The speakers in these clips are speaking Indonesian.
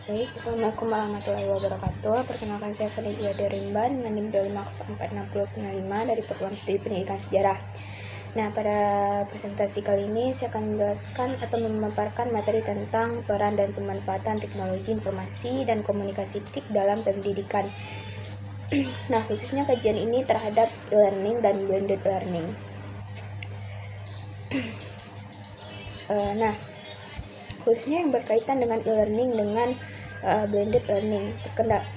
Baik, Assalamualaikum warahmatullahi wabarakatuh. Perkenalkan saya Fadila Derimban, NIM 25046095 dari Perguruan Studi Pendidikan Sejarah. Nah, pada presentasi kali ini saya akan menjelaskan atau memaparkan materi tentang peran dan pemanfaatan teknologi informasi dan komunikasi TIK dalam pendidikan. Nah, khususnya kajian ini terhadap e-learning dan blended learning. Nah, khususnya yang berkaitan dengan e-learning dengan blended learning.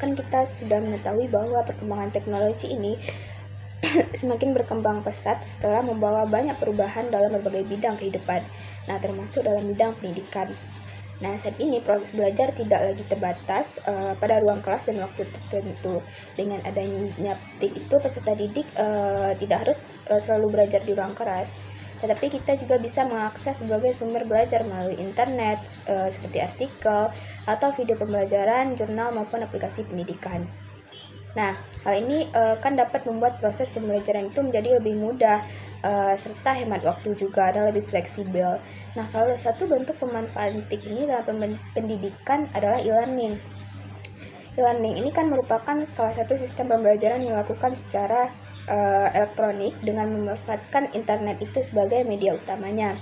Kan kita sudah mengetahui bahwa perkembangan teknologi ini semakin berkembang pesat setelah membawa banyak perubahan dalam berbagai bidang kehidupan. Nah, termasuk dalam bidang pendidikan. Nah, saat ini proses belajar tidak lagi terbatas pada ruang kelas dan waktu tertentu. Dengan adanya TIK itu, peserta didik tidak harus selalu belajar di ruang kelas, tetapi kita juga bisa mengakses berbagai sumber belajar melalui internet seperti artikel atau video pembelajaran, jurnal maupun aplikasi pendidikan. Nah, hal ini kan dapat membuat proses pembelajaran itu menjadi lebih mudah serta hemat waktu juga dan lebih fleksibel. Nah, salah satu bentuk pemanfaatan TIK ini dalam pendidikan adalah e-learning. E-learning ini kan merupakan salah satu sistem pembelajaran yang dilakukan secara elektronik dengan memanfaatkan internet itu sebagai media utamanya.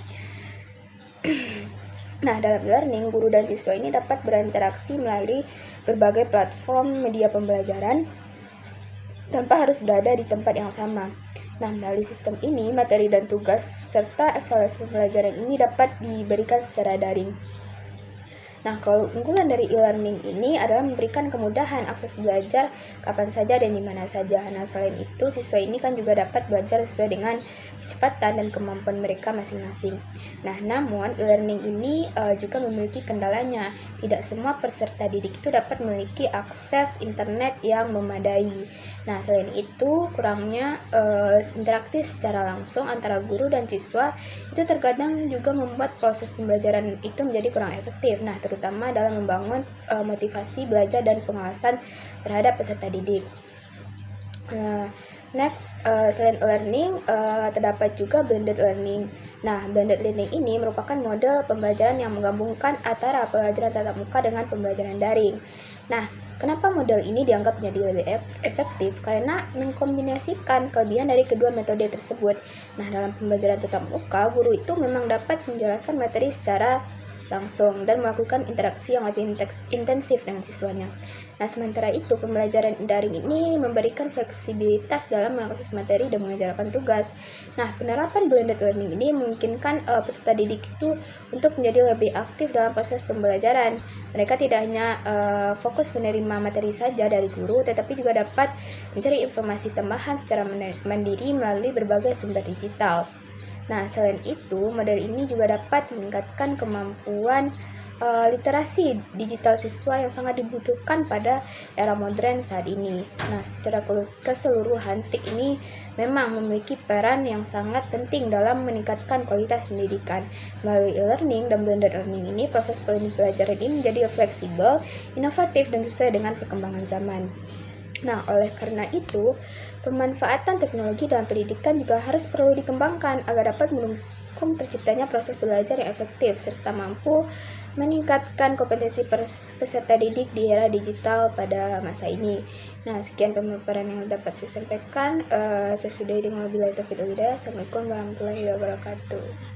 Nah, dalam learning, guru dan siswa ini dapat berinteraksi melalui berbagai platform media pembelajaran tanpa harus berada di tempat yang sama. Nah, melalui sistem ini, materi dan tugas serta evaluasi pembelajaran ini dapat diberikan secara daring. Nah, keunggulan dari e-learning ini adalah memberikan kemudahan akses belajar kapan saja dan di mana saja. Nah, selain itu, siswa ini kan juga dapat belajar sesuai dengan kecepatan dan kemampuan mereka masing-masing. Nah, namun e-learning ini juga memiliki kendalanya. Tidak semua peserta didik itu dapat memiliki akses internet yang memadai. Nah, selain itu, kurangnya interaktif secara langsung antara guru dan siswa itu terkadang juga membuat proses pembelajaran itu menjadi kurang efektif. Nah, terutama dalam membangun motivasi belajar dan pengawasan terhadap peserta didik. Selain e-learning, terdapat juga blended learning. Nah, blended learning ini merupakan model pembelajaran yang menggabungkan antara pembelajaran tatap muka dengan pembelajaran daring. Nah, kenapa model ini dianggap menjadi lebih efektif? Karena mengkombinasikan kelebihan dari kedua metode tersebut. Nah, dalam pembelajaran tatap muka, guru itu memang dapat menjelaskan materi secara langsung dan melakukan interaksi yang lebih intensif dengan siswanya. Nah, sementara itu pembelajaran daring ini memberikan fleksibilitas dalam mengakses materi dan mengerjakan tugas. Nah, penerapan blended learning ini memungkinkan peserta didik itu untuk menjadi lebih aktif dalam proses pembelajaran. Mereka tidak hanya fokus menerima materi saja dari guru, tetapi juga dapat mencari informasi tambahan secara mandiri melalui berbagai sumber digital. Nah, selain itu, model ini juga dapat meningkatkan kemampuan literasi digital siswa yang sangat dibutuhkan pada era modern saat ini. Nah, secara keseluruhan, TIK ini memang memiliki peran yang sangat penting dalam meningkatkan kualitas pendidikan. Melalui e-learning dan blended learning ini, proses pembelajaran ini menjadi fleksibel, inovatif, dan sesuai dengan perkembangan zaman. Nah, oleh karena itu, pemanfaatan teknologi dalam pendidikan juga harus perlu dikembangkan agar dapat mendukung terciptanya proses belajar yang efektif serta mampu meningkatkan kompetensi peserta didik di era digital pada masa ini. Nah, sekian pemaparan yang dapat saya sampaikan. Saya sudahi dengan wabillahi taufiq wal hidayah. Assalamualaikum warahmatullahi wabarakatuh.